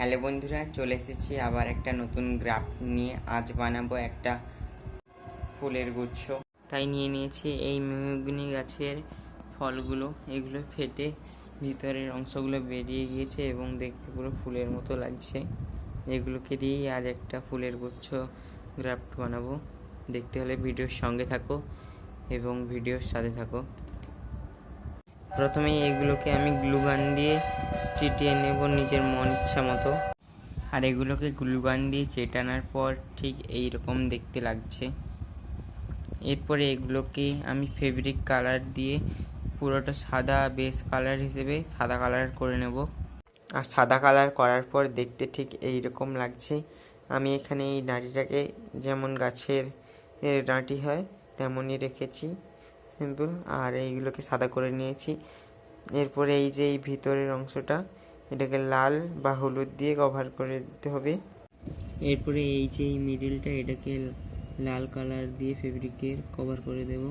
Hello বন্ধুরা, চলে এসেছি আবার একটা নতুন গ্রাফ নিয়ে। আজ বানাবো একটা ফুলের গুচ্ছ। তাই নিয়ে নিয়েছি এই মেহগনি গাছের ফলগুলো। এগুলো ফেটে ভিতরের অংশগুলো বেরিয়ে গিয়েছে এবং দেখতে পুরো ফুলের মতো লাগছে। এগুলোকে দিয়েই আজ একটা ফুলের গুচ্ছ গ্রাফট বানাবো। দেখতে হলে ভিডিওর সঙ্গে থাকো এবং ভিডিওর সাথে থাকো। প্রথমে এগুলোকে আমি গ্লুগান দিয়ে চিটিয়ে নেব নিজের মন ইচ্ছা মতো। আর এগুলোকে গ্লুগান দিয়ে চেটানোর পর ঠিক এই রকম দেখতে লাগছে। এরপরে এগুলোকে আমি ফেব্রিক কালার দিয়ে পুরোটা সাদা বেস কালার হিসেবে সাদা কালার করে নেব। আর সাদা কালার করার পর দেখতে ঠিক এই রকম লাগছে। আমি এখানে এই ডাঁটিটাকে যেমন গাছের ডাঁটি হয় তেমনই রেখেছি সিম্পল। আর এইগুলোকে সাদা করে নিয়েছি। এরপরে এই যে এই ভিতরের অংশটা, এটাকে লাল বা হলুদ দিয়ে কভার করে দিতে হবে। এরপরে এই যে এই মিডিলটা, এটাকে লাল কালার দিয়ে ফেব্রিকের কভার করে দেব।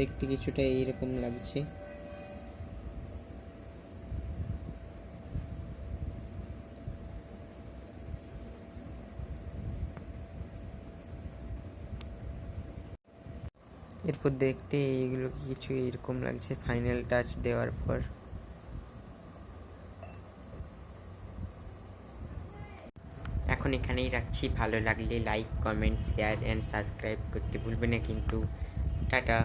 দেখতে কিছুটা এইরকম লাগছে। এরপর দেখতে এইগুলো কিছু এরকম লাগছে ফাইনাল টাচ দেওয়ার পর। এখন এখানেই রাখছি। ভালো লাগলে like, comment, share and subscribe করতে ভুলবে না কিন্তু। টাটা।